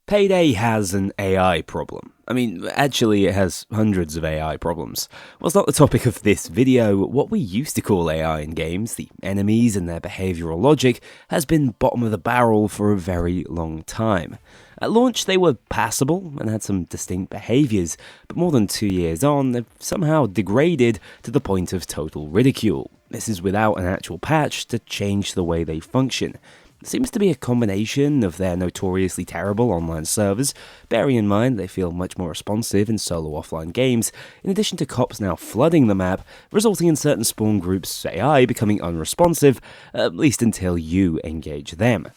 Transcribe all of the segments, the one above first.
Payday has an AI problem. Actually, it has hundreds of AI problems. Well, it's not the topic of this video. What we used to call AI in games, the enemies and their behavioral logic, has been bottom of the barrel for a very long time. At launch, they were passable and had some distinct behaviors, but more than 2 years on, they've somehow degraded to the point of total ridicule. This is without an actual patch to change the way they function. It seems to be a combination of their notoriously terrible online servers, bearing in mind they feel much more responsive in solo offline games, in addition to cops now flooding the map, resulting in certain spawn groups' AI becoming unresponsive, at least until you engage them.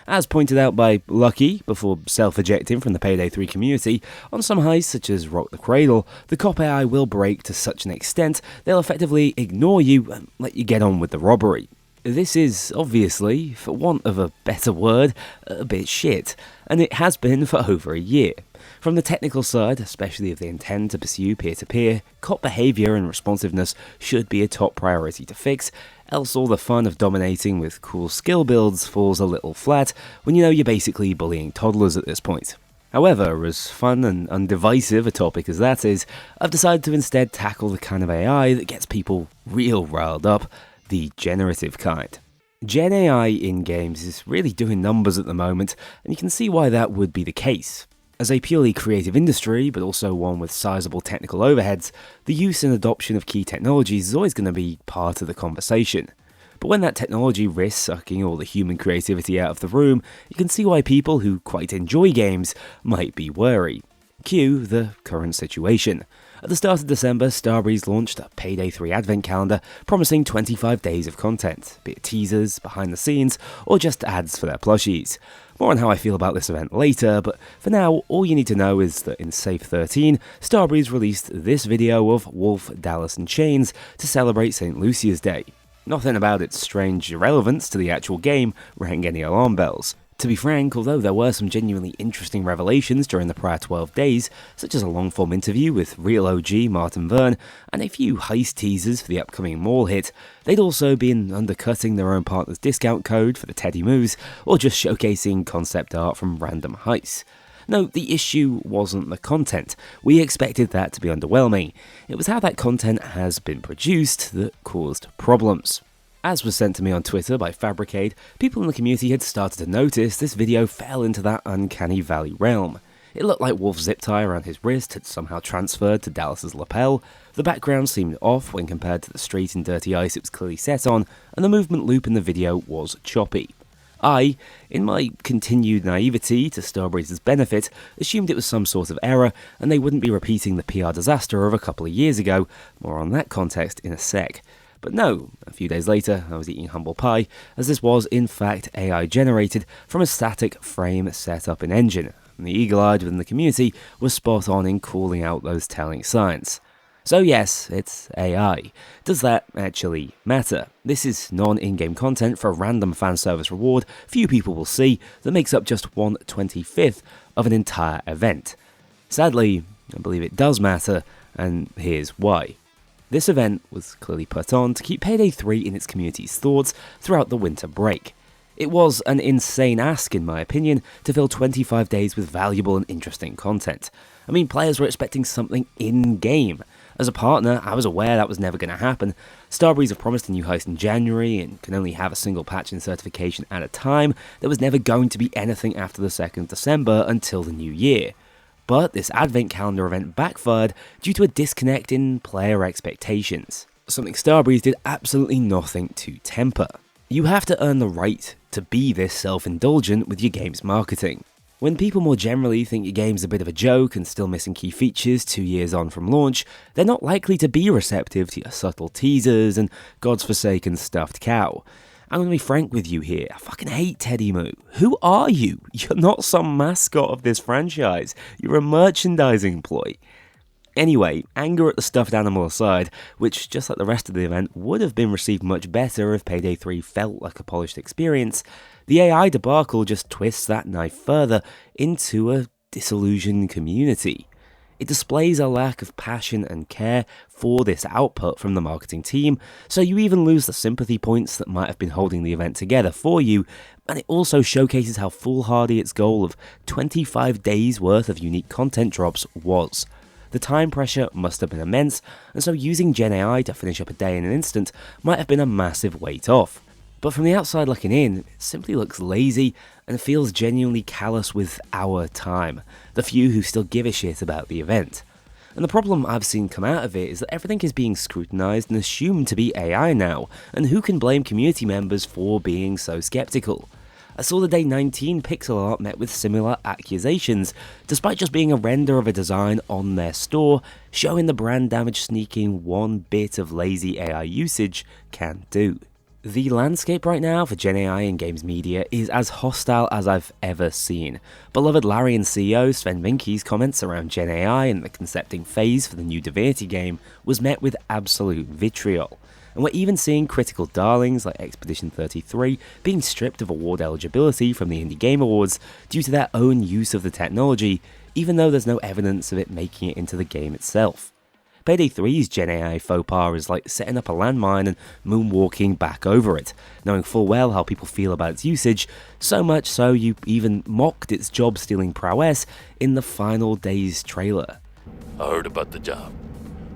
As pointed out by Lucky before self-ejecting from the Payday 3 community, on some heists such as Rock the Cradle, the cop AI will break to such an extent they'll effectively ignore you and let you get on with the robbery. This is, obviously, for want of a better word, a bit shit, and it has been for over a year. From the technical side, especially if they intend to pursue peer-to-peer, cop behaviour and responsiveness should be a top priority to fix, else all the fun of dominating with cool skill builds falls a little flat when you know you're basically bullying toddlers at this point. However, as fun and undivisive a topic as that is, I've decided to instead tackle the kind of AI that gets people real riled up, the generative kind. Gen AI in games is really doing numbers at the moment, and you can see why that would be the case. As a purely creative industry, but also one with sizable technical overheads, the use and adoption of key technologies is always going to be part of the conversation. But when that technology risks sucking all the human creativity out of the room, you can see why people who quite enjoy games might be wary. Cue the current situation. At the start of December, Starbreeze launched a Payday 3 advent calendar promising 25 days of content, be it teasers, behind the scenes, or just ads for their plushies. More on how I feel about this event later, but for now, all you need to know is that in Safe 13, Starbreeze released this video of Wolf, Dallas and Chains to celebrate St. Lucia's Day. Nothing about its strange irrelevance to the actual game rang any alarm bells. To be frank, although there were some genuinely interesting revelations during the prior 12 days, such as a long-form interview with real OG Martin Verne and a few heist teasers for the upcoming mall hit, they'd also been undercutting their own partner's discount code for the Teddy Moves, or just showcasing concept art from random heists. No, the issue wasn't the content. We expected that to be underwhelming. It was how that content has been produced that caused problems. As was sent to me on Twitter by Fabricade, people in the community had started to notice this video fell into that uncanny valley realm. It looked like Wolf's zip tie around his wrist had somehow transferred to Dallas's lapel, the background seemed off when compared to the street and dirty ice it was clearly set on, and the movement loop in the video was choppy. I, in my continued naivety to Starbreeze's benefit, assumed it was some sort of error and they wouldn't be repeating the PR disaster of a couple of years ago, more on that context in a sec. But no, a few days later, I was eating humble pie, as this was in fact AI generated from a static frame set up in Engine, and the eagle-eyed within the community was spot on in calling out those telling signs. So yes, it's AI. Does that actually matter? This is non-in-game content for a random fan service reward few people will see that makes up just 1/25th of an entire event. Sadly, I believe it does matter, and here's why. This event was clearly put on to keep Payday 3 in its community's thoughts throughout the winter break. It was an insane ask, in my opinion, to fill 25 days with valuable and interesting content. Players were expecting something in-game. As a partner, I was aware that was never going to happen. Starbreeze have promised a new heist in January and can only have a single patch and certification at a time. There was never going to be anything after the 2nd of December until the new year. But this advent calendar event backfired due to a disconnect in player expectations. Something Starbreeze did absolutely nothing to temper. You have to earn the right to be this self-indulgent with your game's marketing. When people more generally think your game's a bit of a joke and still missing key features 2 years on from launch, they're not likely to be receptive to your subtle teasers and God's forsaken stuffed cow. I'm going to be frank with you here, I fucking hate Teddy Moo. Who are you? You're not some mascot of this franchise, you're a merchandising ploy. Anyway, anger at the stuffed animal aside, which just like the rest of the event would have been received much better if Payday 3 felt like a polished experience, the AI debacle just twists that knife further into a disillusioned community. It displays a lack of passion and care for this output from the marketing team, so you even lose the sympathy points that might have been holding the event together for you, and it also showcases how foolhardy its goal of 25 days worth of unique content drops was. The time pressure must have been immense, and so using Gen AI to finish up a day in an instant might have been a massive weight off. But from the outside looking in, it simply looks lazy and feels genuinely callous with our time, the few who still give a shit about the event. And the problem I've seen come out of it is that everything is being scrutinised and assumed to be AI now, and who can blame community members for being so skeptical? I saw the day 19 pixel art met with similar accusations, despite just being a render of a design on their store, showing the brand damage sneaking one bit of lazy AI usage can do. The landscape right now for Gen AI in games media is as hostile as I've ever seen. Beloved Larian CEO Sven Minke's comments around Gen AI and the concepting phase for the new Divinity game was met with absolute vitriol. And we're even seeing critical darlings like Expedition 33 being stripped of award eligibility from the Indie Game Awards due to their own use of the technology, even though there's no evidence of it making it into the game itself. Payday 3's Gen AI faux pas is like setting up a landmine and moonwalking back over it, knowing full well how people feel about its usage, so much so you even mocked its job-stealing prowess in the final day's trailer. I heard about the job.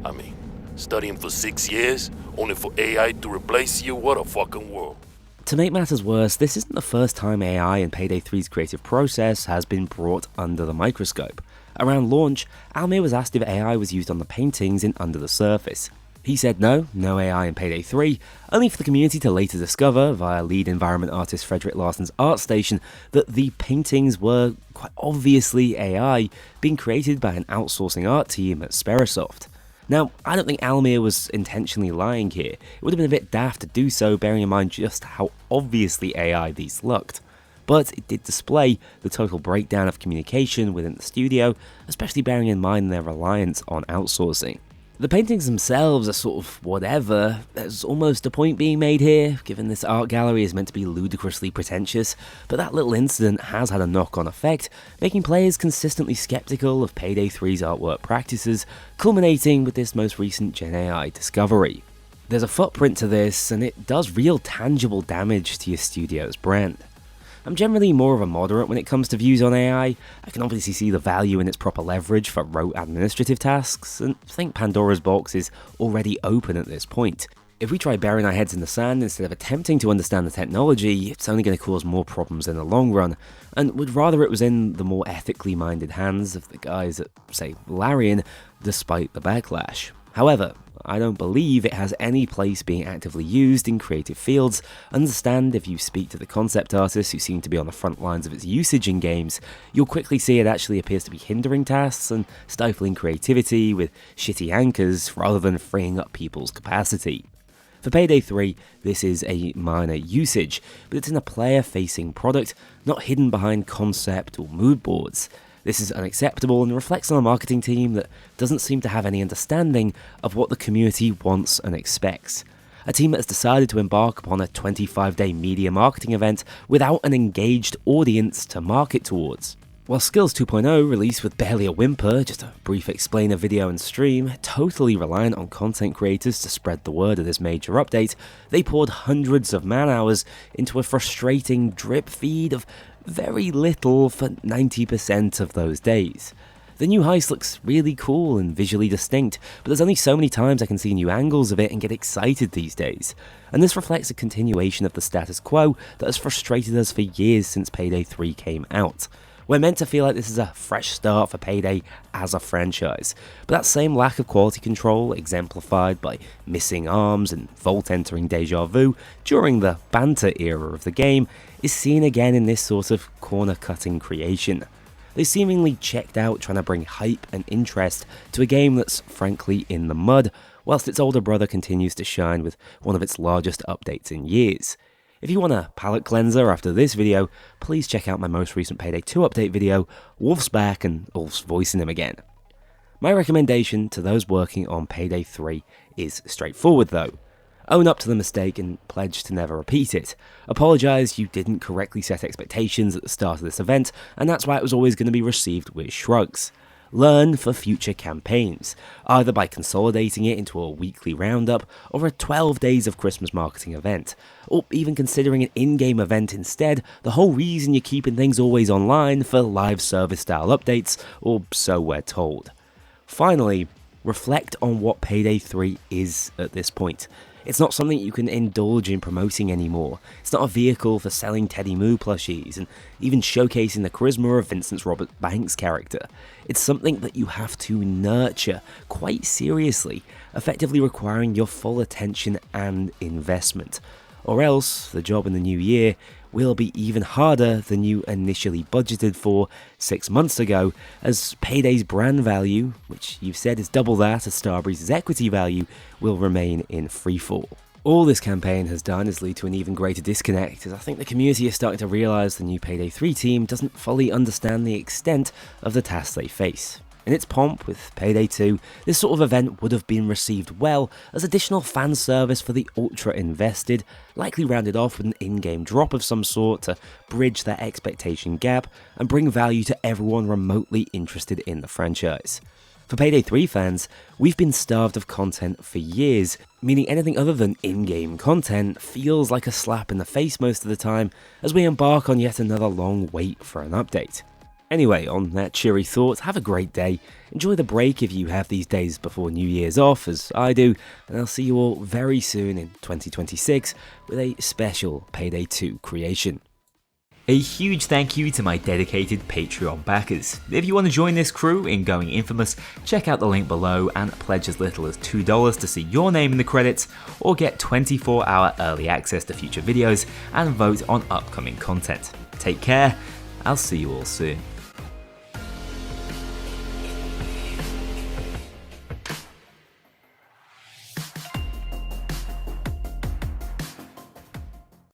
I mean, studying for 6 years, only for AI to replace you? What a fucking world. To make matters worse, this isn't the first time AI in Payday 3's creative process has been brought under the microscope. Around launch, Almir was asked if AI was used on the paintings in Under the Surface. He said no AI in Payday 3, only for the community to later discover, via lead environment artist Frederick Larsen's ArtStation, that the paintings were quite obviously AI, being created by an outsourcing art team at Sperasoft. Now, I don't think Almir was intentionally lying here. It would have been a bit daft to do so, bearing in mind just how obviously AI these looked. But it did display the total breakdown of communication within the studio, especially bearing in mind their reliance on outsourcing. The paintings themselves are sort of whatever. There's almost a point being made here, given this art gallery is meant to be ludicrously pretentious, but that little incident has had a knock-on effect, making players consistently skeptical of Payday 3's artwork practices, culminating with this most recent Gen AI discovery. There's a footprint to this, and it does real tangible damage to your studio's brand. I'm generally more of a moderate when it comes to views on AI. I can obviously see the value in its proper leverage for rote administrative tasks, and think Pandora's box is already open at this point. If we try burying our heads in the sand instead of attempting to understand the technology, it's only going to cause more problems in the long run, and would rather it was in the more ethically minded hands of the guys at, say, Larian, despite the backlash. However, I don't believe it has any place being actively used in creative fields. Understand, if you speak to the concept artists who seem to be on the front lines of its usage in games, you'll quickly see it actually appears to be hindering tasks and stifling creativity with shitty anchors rather than freeing up people's capacity. For Payday 3, this is a minor usage, but it's in a player-facing product, not hidden behind concept or mood boards. This is unacceptable and reflects on a marketing team that doesn't seem to have any understanding of what the community wants and expects. A team that has decided to embark upon a 25-day media marketing event without an engaged audience to market towards. While Skills 2.0 released with barely a whimper, just a brief explainer video and stream, totally reliant on content creators to spread the word of this major update, they poured hundreds of man-hours into a frustrating drip feed of very little for 90% of those days. The new heist looks really cool and visually distinct, but there's only so many times I can see new angles of it and get excited these days. And this reflects a continuation of the status quo that has frustrated us for years since Payday 3 came out. We're meant to feel like this is a fresh start for Payday as a franchise, but that same lack of quality control, exemplified by missing arms and vault entering deja vu during the banter era of the game, is seen again in this sort of corner-cutting creation. They seemingly checked out trying to bring hype and interest to a game that's frankly in the mud, whilst its older brother continues to shine with one of its largest updates in years. If you want a palate cleanser after this video, please check out my most recent Payday 2 update video, Wolf's back and Ulf's voicing him again. My recommendation to those working on Payday 3 is straightforward though. Own up to the mistake and pledge to never repeat it. Apologise you didn't correctly set expectations at the start of this event, and that's why it was always going to be received with shrugs. learn for future campaigns, either by consolidating it into a weekly roundup or a 12 days of Christmas marketing event, or even considering an in-game event instead, the whole reason you're keeping things always online for live service style updates, or so we're told. Finally, reflect on what Payday 3 is at this point. It's not something you can indulge in promoting anymore. It's not a vehicle for selling Teddy Moo plushies and even showcasing the charisma of Vincent Robert Banks' character. It's something that you have to nurture quite seriously, effectively requiring your full attention and investment. Or else, the job in the new year will be even harder than you initially budgeted for 6 months ago, as Payday's brand value, which you've said is double that of Starbreeze's equity value, will remain in freefall. All this campaign has done is lead to an even greater disconnect, as I think the community is starting to realise the new Payday 3 team doesn't fully understand the extent of the tasks they face. In its pomp with Payday 2, this sort of event would have been received well as additional fan service for the ultra invested, likely rounded off with an in-game drop of some sort to bridge that expectation gap and bring value to everyone remotely interested in the franchise. For Payday 3 fans, we've been starved of content for years, meaning anything other than in-game content feels like a slap in the face most of the time as we embark on yet another long wait for an update. Anyway, on that cheery thought, have a great day, enjoy the break if you have these days before New Year's off, as I do, and I'll see you all very soon in 2026 with a special Payday 2 creation. A huge thank you to my dedicated Patreon backers. If you want to join this crew in going infamous, check out the link below and pledge as little as $2 to see your name in the credits, or get 24-hour early access to future videos and vote on upcoming content. Take care, I'll see you all soon.